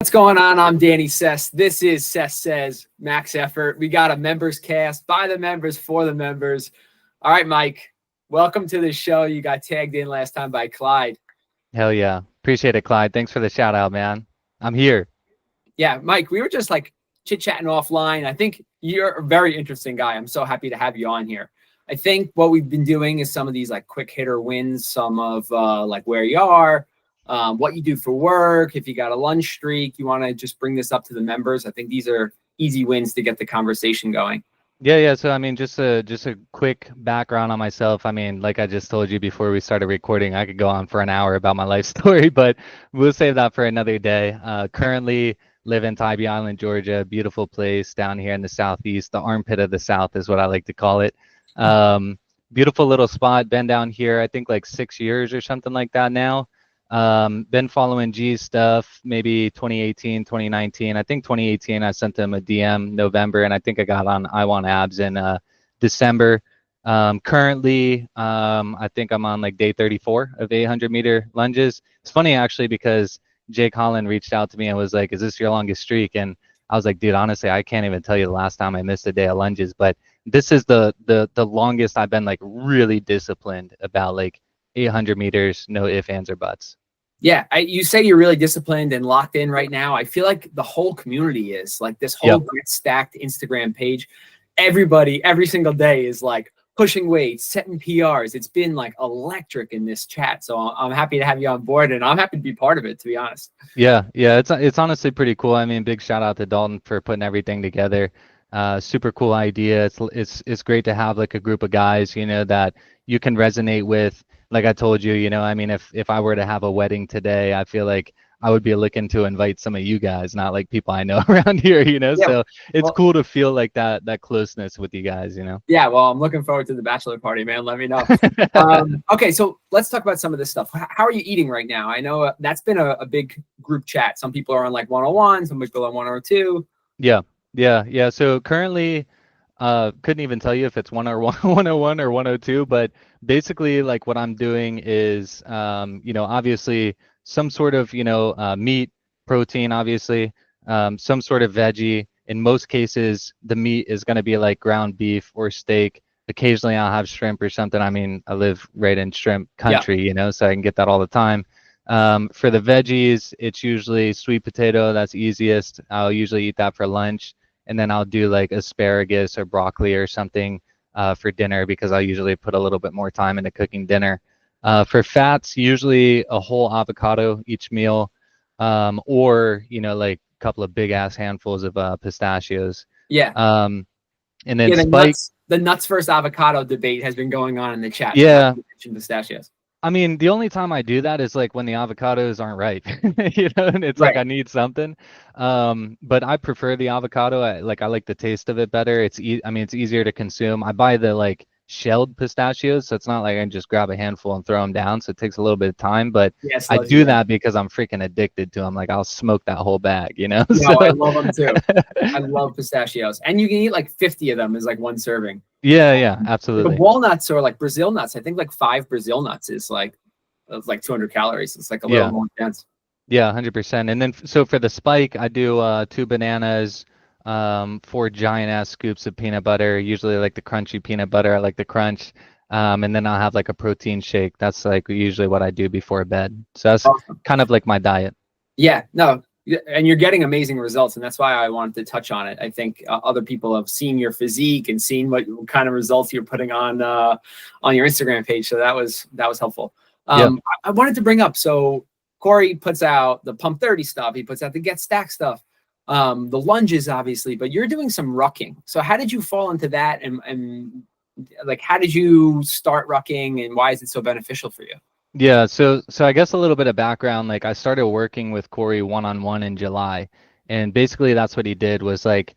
What's going on? I'm Danny Sess. This is Sess Says MaxEffort. We got a members cast by the members for the members. All right, Mike, welcome to the show. You got tagged in last time by Clyde. Hell yeah. Appreciate it, Clyde. Thanks for the shout out, man. I'm here. Yeah, Mike, we were just like chit-chatting offline. I think you're a very interesting guy. I'm so happy to have you on here. I think what we've been doing is some of these like quick hitter wins, some of like where you are, what you do for work. If you got a lunch streak, you want to just bring this up to the members. I think these are easy wins to get the conversation going. Yeah. So I mean, just a quick background on myself. I mean, like I just told you before we started recording, I could go on for an hour about my life story, but we'll save that for another day. Currently live in Tybee Island, Georgia, beautiful place down here in the southeast. The armpit of the South is what I like to call it. Beautiful little spot. Been down here, I think like 6 years or something like that now. Been following G's stuff, maybe 2018, 2019. I think 2018, I sent him a DM November, and I think I got on I Want Abs in December. Currently, I think I'm on like day 34 of 800-meter lunges. It's funny actually because Jake Holland reached out to me and was like, "Is this your longest streak?" And I was like, "Dude, honestly, I can't even tell you the last time I missed a day of lunges, but this is the longest I've been like really disciplined about like 800 meters, no ifs, ands, or buts." Yeah, you say you're really disciplined and locked in right now. I feel like the whole community is like this whole Get Stacked Instagram page. Everybody, every single day is like pushing weights, setting PRs. It's been like electric in this chat. So I'm happy to have you on board, and I'm happy to be part of it, to be honest. Yeah. It's honestly pretty cool. I mean, big shout out to Dalton for putting everything together. Super cool idea. It's great to have like a group of guys, that you can resonate with. Like I told you, I mean, if I were to have a wedding today, I feel like I would be looking to invite some of you guys, not like people I know around here, Yeah, So it's well, cool to feel like that closeness with you guys, Yeah, well, I'm looking forward to the bachelor party, man. Let me know. Okay, so let's talk about some of this stuff. How are you eating right now? I know that's been a big group chat. Some people are on like 101, some people are on 102. Yeah. So currently, couldn't even tell you if it's 101, 101 or 102, but basically like what I'm doing is, obviously some sort of, meat, protein, obviously, some sort of veggie. In most cases, the meat is going to be like ground beef or steak. Occasionally I'll have shrimp or something. I mean, I live right in shrimp country, so I can get that all the time. For the veggies, it's usually sweet potato. That's easiest. I'll usually eat that for lunch. And then I'll do like asparagus or broccoli or something for dinner because I usually put a little bit more time into cooking dinner. For fats, usually a whole avocado each meal, or like a couple of big ass handfuls of pistachios. Yeah. And then the nuts versus avocado debate has been going on in the chat. Yeah. Pistachios. I mean, the only time I do that is like when the avocados aren't ripe, and it's like I need something. But I prefer the avocado. I like the taste of it better. It's easier to consume. I buy the like shelled pistachios, so it's not like I can just grab a handful and throw them down. So it takes a little bit of time, but I do that because I'm freaking addicted to them. Like I'll smoke that whole bag, No, So I love them too. I love pistachios, and you can eat like 50 of them as like one serving. Yeah, absolutely. The walnuts or like Brazil nuts. I think like 5 Brazil nuts is like 200 calories. It's like a little more dense. Yeah, 100%. And then so for the spike, I do 2 bananas, 4 giant ass scoops of peanut butter. Usually like the crunchy peanut butter. I like the crunch. And then I'll have like a protein shake. That's like usually what I do before bed. So that's kind of like my diet. Yeah, no, and you're getting amazing results, and that's why I wanted to touch on it. I think other people have seen your physique and seen what kind of results you're putting on your Instagram page. So that was helpful. I wanted to bring up, so Cory puts out the Pump 30 stuff. He puts out the Get Stacked stuff, the lunges, obviously, but you're doing some rucking. So how did you fall into that? And like, how did you start rucking, and why is it so beneficial for you? Yeah, so I guess a little bit of background, like I started working with Cory one-on-one in July, and basically that's what he did was like,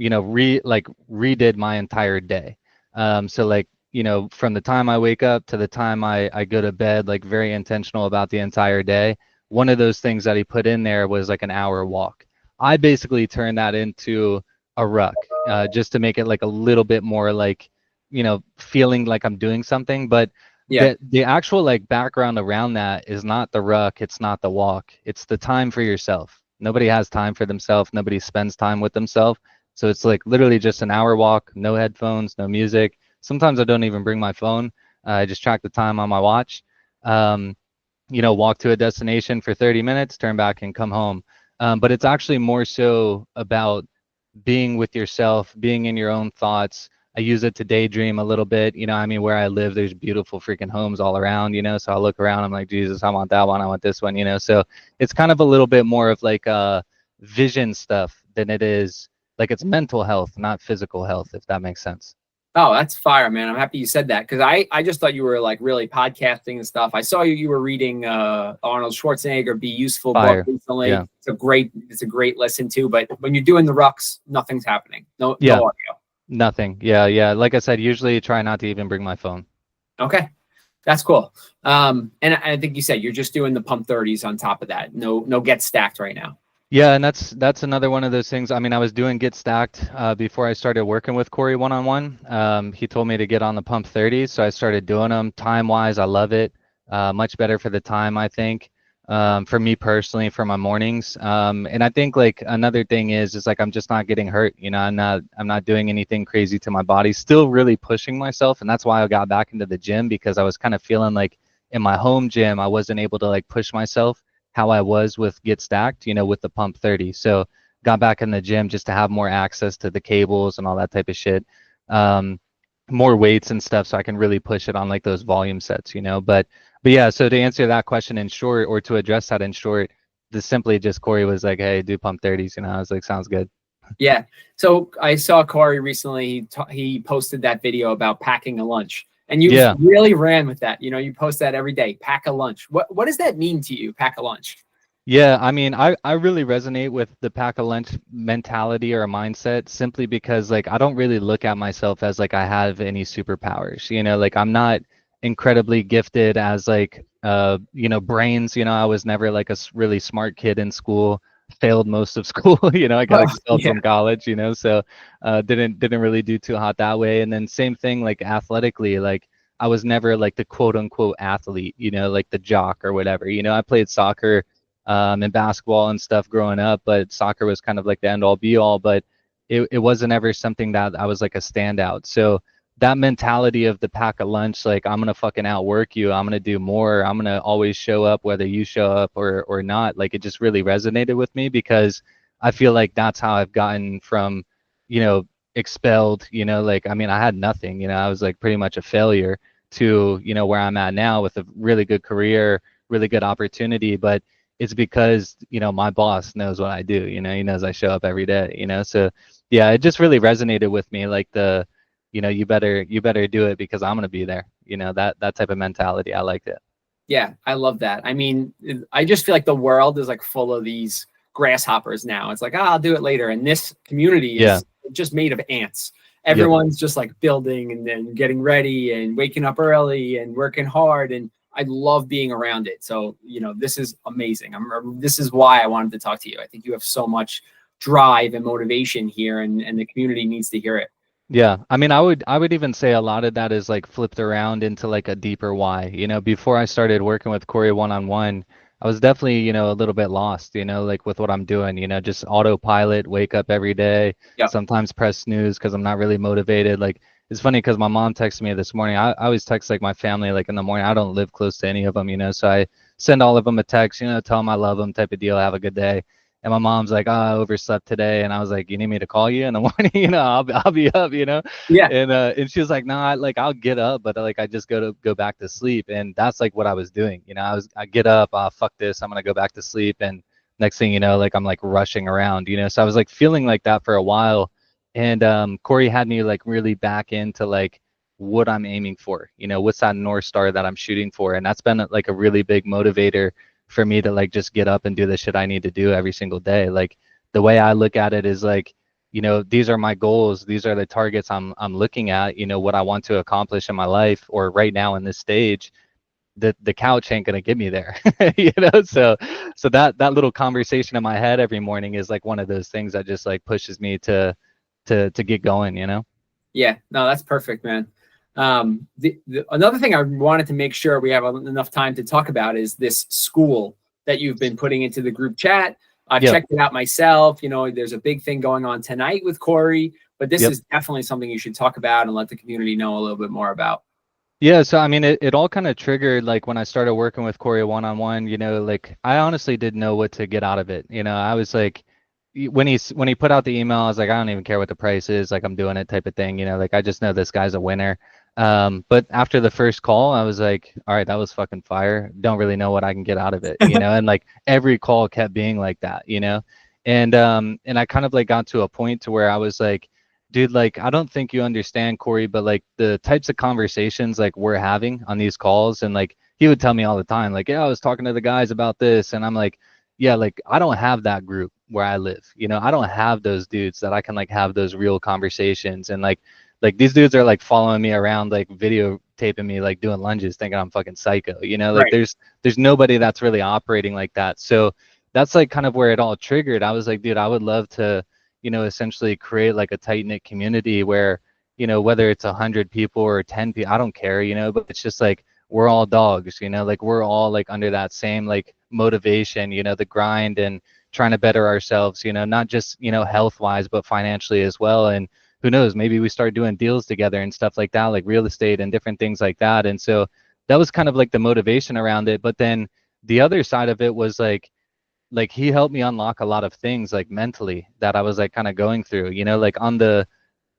redid my entire day. So like, from the time I wake up to the time I go to bed, like very intentional about the entire day. One of those things that he put in there was like an hour walk. I basically turned that into a ruck, just to make it like a little bit more like, feeling like I'm doing something, but the actual like background around that is not the ruck, it's not the walk, it's the time for yourself. Nobody has time for themselves. Nobody spends time with themselves. So it's like literally just an hour walk, no headphones, no music. Sometimes I don't even bring my phone. I just track the time on my watch. Um, walk to a destination for 30 minutes, turn back and come home. But it's actually more so about being with yourself, being in your own thoughts. I use it to daydream a little bit. I mean, where I live, there's beautiful freaking homes all around, so I look around, I'm like, Jesus, I want that one, I want this one, so it's kind of a little bit more of like vision stuff than it is like it's mental health, not physical health, if that makes sense. Oh, that's fire, man. I'm happy you said that because I just thought you were like really podcasting and stuff. I saw you were reading Arnold Schwarzenegger Be Useful book Fire. recently. Yeah. It's a great listen too. But when you're doing the rucks, nothing's happening. No Yeah. audio. Nothing. Yeah. Like I said, usually try not to even bring my phone. Okay. That's cool. And I think you said you're just doing the pump 30s on top of that. No get stacked right now. Yeah, and that's another one of those things. I mean, I was doing Get Stacked before I started working with Cory one-on-one. He told me to get on the pump 30s, so I started doing them. Time-wise, I love it. Much better for the time, I think. For me personally, for my mornings. And I think like another thing is like I'm just not getting hurt. I'm not doing anything crazy to my body. Still really pushing myself, and that's why I got back into the gym, because I was kind of feeling like in my home gym I wasn't able to like push myself how I was with Get Stacked, with the pump 30. So got back in the gym just to have more access to the cables and all that type of shit. More weights and stuff so I can really push it on like those volume sets, But yeah, so to answer that question in short, or to address that in short, simply just Cory was like, hey, do pump 30s, I was like, sounds good. Yeah. So I saw Cory recently. He posted that video about packing a lunch. And you really ran with that. You post that every day. Pack a lunch. What does that mean to you? Pack a lunch. Yeah, I mean, I really resonate with the pack a lunch mentality or mindset, simply because like I don't really look at myself as like I have any superpowers. Like I'm not incredibly gifted as like brains. I was never like a really smart kid in school. Failed most of school. I got expelled from college. So didn't really do too hot that way. And then same thing like athletically, like I was never like the quote unquote athlete. Like the jock or whatever. I played soccer and basketball and stuff growing up, but soccer was kind of like the end all be all. But it wasn't ever something that I was like a standout. So that mentality of the pack a lunch, like I'm gonna fucking outwork you, I'm gonna do more, I'm gonna always show up whether you show up or not. Like it just really resonated with me, because I feel like that's how I've gotten from, expelled, like I mean I had nothing, I was like pretty much a failure, to where I'm at now with a really good career, really good opportunity. But it's because my boss knows what I do. He knows I show up every day. So yeah, it just really resonated with me, like the you better do it because I'm gonna be there. That type of mentality. I liked it. Yeah, I love that. I mean, I just feel like the world is like full of these grasshoppers now. It's like, I'll do it later. And this community is just made of ants. Everyone's just like building and then getting ready and waking up early and working hard. And I love being around it. So, this is amazing. This is why I wanted to talk to you. I think you have so much drive and motivation here, and the community needs to hear it. Yeah, I mean, I would even say a lot of that is like flipped around into like a deeper why. Before I started working with Cory one-on-one, I was definitely, a little bit lost, like with what I'm doing, just autopilot, wake up every day, sometimes press snooze because I'm not really motivated. Like it's funny because my mom texted me this morning. I always text like my family like in the morning. I don't live close to any of them, so I send all of them a text, tell them I love them type of deal, have a good day. And my mom's like, "Oh, I overslept today," and I was like, "You need me to call you in the morning? I'll be up, Yeah. And she was like, "No, like I'll get up, but like I just go back to sleep." And that's like what I was doing, I get up, fuck this, I'm gonna go back to sleep, and next thing you know, like I'm like rushing around, So I was like feeling like that for a while, and Cory had me like really back into like what I'm aiming for, what's that North Star that I'm shooting for, and that's been like a really big motivator for me to like just get up and do the shit I need to do every single day. Like the way I look at it is like, these are my goals. These are the targets I'm looking at, what I want to accomplish in my life, or right now in this stage. The couch ain't gonna get me there. So that little conversation in my head every morning is like one of those things that just like pushes me to get going. Yeah, no, that's perfect, man. Another thing I wanted to make sure we have enough time to talk about is this school that you've been putting into the group chat. I've Yep. checked it out myself. You know, there's a big thing going on tonight with Cory, but this Yep. is definitely something you should talk about and let the community know a little bit more about. Yeah, so I mean, it all kind of triggered like when I started working with Corey one-on-one, like I honestly didn't know what to get out of it. I was like, when he put out the email, I was like, I don't even care what the price is, like I'm doing it type of thing, like I just know this guy's a winner. But after the first call, I was like, all right, that was fucking fire. Don't really know what I can get out of it, and like every call kept being like that. And I kind of like got to a point to where I was like, dude, like I don't think you understand, Corey, but like the types of conversations like we're having on these calls, and like he would tell me all the time, like, yeah, I was talking to the guys about this, and I'm like, yeah, like I don't have that group where I live. I don't have those dudes that I can like have those real conversations, and like these dudes are like following me around, like videotaping me like doing lunges, thinking I'm fucking psycho. Like Right. there's nobody that's really operating like that. So that's like kind of where it all triggered. I was like, dude, I would love to essentially create like a tight knit community where, whether it's 100 people or 10 people, I don't care, but it's just like we're all dogs, like we're all like under that same like motivation, the grind and trying to better ourselves, not just, health wise, but financially as well. And who knows, maybe we start doing deals together and stuff like that, like real estate and different things like that. And so that was kind of like the motivation around it. But then the other side of it was like he helped me unlock a lot of things like mentally that I was like kind of going through, like on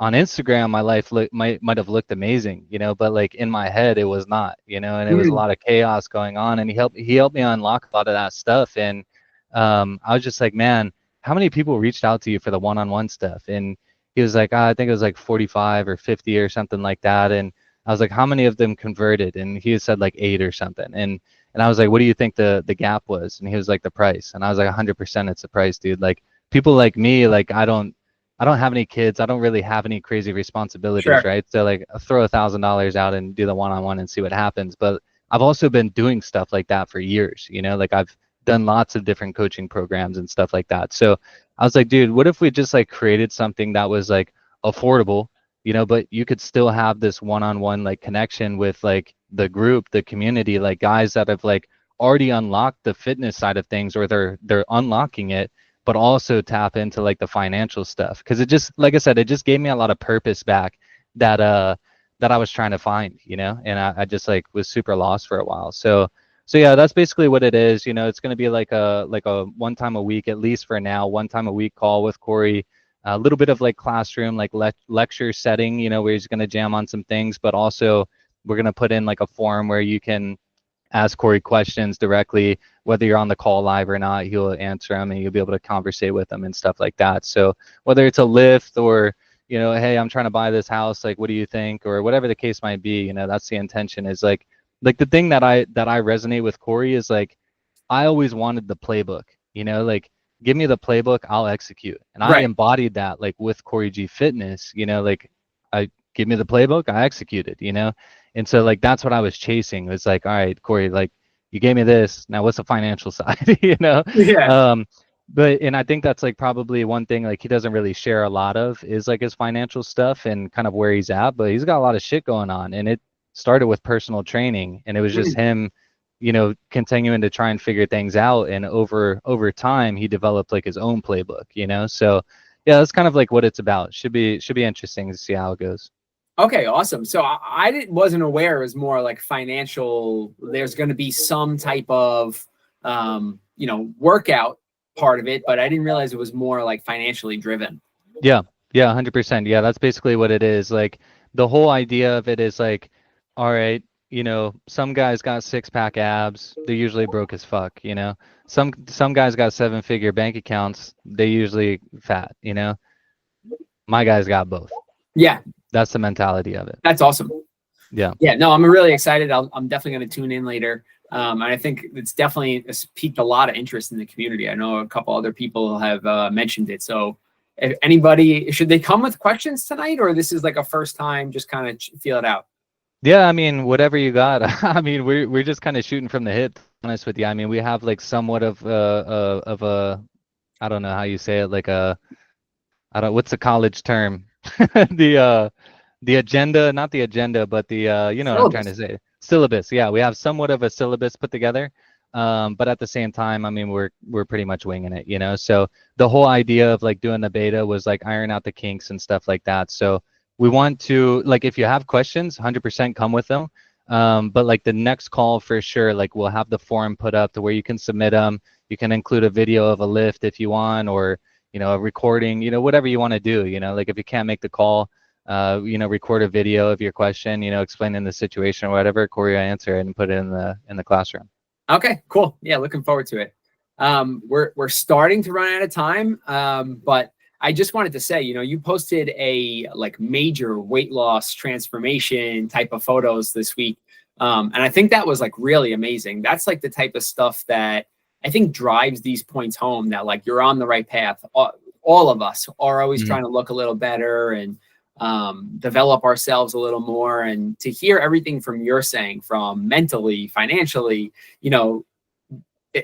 Instagram my life might have looked amazing, but like in my head it was not, and it was a Mm, lot of chaos going on, and he helped me unlock a lot of that stuff. And I was just like, man, how many people reached out to you for the one-on-one stuff? And he was like, I think it was like 45 or 50 or something like that. And I was like, how many of them converted? And he said like 8 or something. And I was like, what do you think the gap was? And he was like, the price. And I was like, 100% it's the price, dude. Like people like me, like I don't have any kids. I don't really have any crazy responsibilities, sure. right? So like I'll throw $1,000 out and do the one-on-one and see what happens. But I've also been doing stuff like that for years, like I've done lots of different coaching programs and stuff like that. So I was like, dude, what if we just like created something that was like affordable, but you could still have this one-on-one like connection with like the group, the community, like guys that have like already unlocked the fitness side of things, or they're unlocking it, but also tap into like the financial stuff. Because it just, like I said, it just gave me a lot of purpose back that I was trying to find, and I just like was super lost for a while. So yeah, that's basically what it is. It's going to be like a one time a week, at least for now, one time a week call with Corey. A little bit of like classroom, like lecture setting, where he's going to jam on some things, but also we're going to put in like a forum where you can ask Corey questions directly, whether you're on the call live or not. He'll answer them, and you'll be able to conversate with them and stuff like that. So whether it's a lift or, hey, I'm trying to buy this house, like, what do you think? Or whatever the case might be, that's the intention. Is like the thing that I resonate with Corey is like, I always wanted the playbook, like give me the playbook, I'll execute. And I Right. embodied that like with Corey G Fitness, like I give me the playbook, I executed. And so like that's what I was chasing. It's like, all right, Corey, like you gave me this. Now what's the financial side? Yeah. Um, but and I think that's like probably one thing like he doesn't really share a lot of is like his financial stuff and kind of where he's at, but he's got a lot of shit going on. And it started with personal training, and it was just Mm. him continuing to try and figure things out. And over time, he developed like his own playbook. So yeah, that's kind of like what it's about. Should be interesting to see how it goes. Okay, awesome. So wasn't aware it was more like financial. There's going to be some type of, workout part of it, but I didn't realize it was more like financially driven. Yeah, yeah, 100%. Yeah, that's basically what it is. Like the whole idea of it is like, all right, some guys got six-pack abs, they're usually broke as fuck. Some guys got seven-figure bank accounts, they usually fat. My guys got both. Yeah, That's the mentality of it. that's awesome. Yeah. Yeah, no, I'm really excited. I'm definitely going to tune in later. And I think it's piqued a lot of interest in the community. I know a couple other people have mentioned it. So if anybody, should they come with questions tonight, or this is like a first time, just kind of feel it out? Yeah, I mean, whatever you got. I mean, we're just kind of shooting from the hip, to be honest with you. I mean, we have like somewhat of a I don't know how you say it, like I don't what's the college term? The agenda, not the agenda, but the you know what I'm trying to Syllabus. say. Syllabus. Yeah, we have somewhat of a syllabus put together. But at the same time, I mean, we're pretty much winging it, you know? So the whole idea of like doing the beta was like iron out the kinks and stuff like that. So we want to, like, if you have questions, 100% come with them. But like the next call for sure, like we'll have the form put up to where you can submit them. You can include a video of a lift if you want, or, you know, a recording, you know, whatever you want to do, you know, like if you can't make the call, you know, record a video of your question, you know, explaining the situation or whatever, Cory will answer it and put it in the classroom. Okay, cool. Yeah, looking forward to it. We're starting to run out of time, but I just wanted to say, you know, you posted a like major weight loss transformation type of photos this week. And I think that was like really amazing. That's like the type of stuff that I think drives these points home, that like you're on the right path. All of us are always trying to look a little better and develop ourselves a little more. And to hear everything from you're saying, from mentally, financially, you know,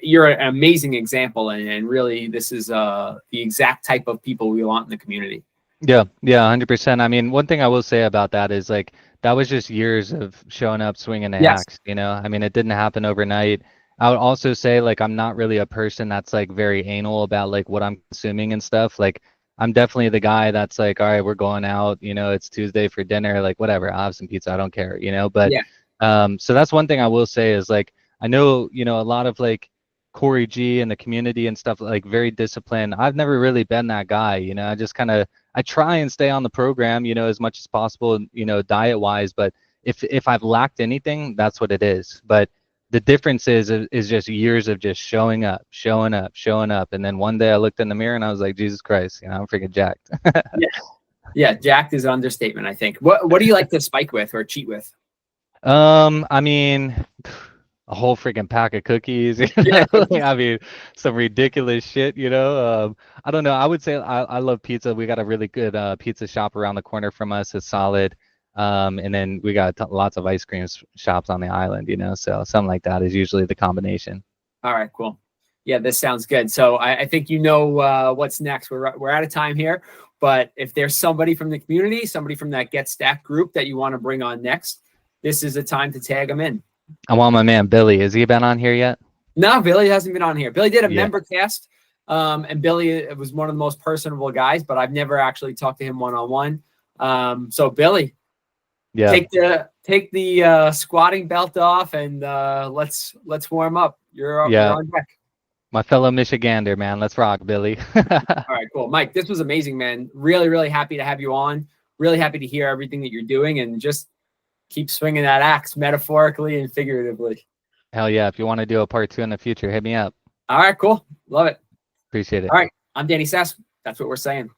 you're an amazing example, and really this is the exact type of people we want in the community. Yeah, 100%. I mean, one thing I will say about that is like that was just years of showing up, swinging the Yes. axe, you know? I mean, it didn't happen overnight. I would also say like I'm not really a person that's like very anal about like what I'm consuming and stuff. Like I'm definitely the guy that's like, all right, we're going out, you know, it's Tuesday for dinner, like whatever, I'll have some pizza, I don't care, you know? But Yeah. so that's one thing I will say is like I know, you know, a lot of like Cory G and the community and stuff, like very disciplined. I've never really been that guy, you know. I just kind of I try and stay on the program, you know, as much as possible, you know, diet wise. But if I've lacked anything, that's what it is. But the difference is just years of just showing up, and then one day I looked in the mirror and I was like, Jesus Christ, you know, I'm freaking jacked. Yeah. Yeah, jacked is an understatement, I think. What do you like to spike with or cheat with? I mean, a whole freaking pack of cookies, you know? Yeah. I mean, some ridiculous shit, you know? I don't know. I would say I love pizza. We got a really good pizza shop around the corner from us. It's solid. And then we got lots of ice cream shops on the island, you know? So something like that is usually the combination. All right, cool. Yeah, this sounds good. So I think you know what's next. We're out of time here, but if there's somebody from the community, somebody from that Get Stacked group that you want to bring on next, this is the time to tag them in. I want my man Billy. Has he been on here yet? No, Billy hasn't been on here. Billy did a Yeah. member cast, and Billy was one of the most personable guys, but I've never actually talked to him one-on-one. So Billy, Yeah. take the squatting belt off and let's warm up. You're on deck. My fellow Michigander, man. Let's rock, Billy. All right, cool. Mike, this was amazing, man. Really, really happy to have you on. Really happy to hear everything that you're doing, and just keep swinging that axe metaphorically and figuratively. Hell yeah. If you want to do a part 2 in the future, hit me up. All right, cool. Love it. Appreciate it. All right. I'm Danny Sass. That's what we're saying.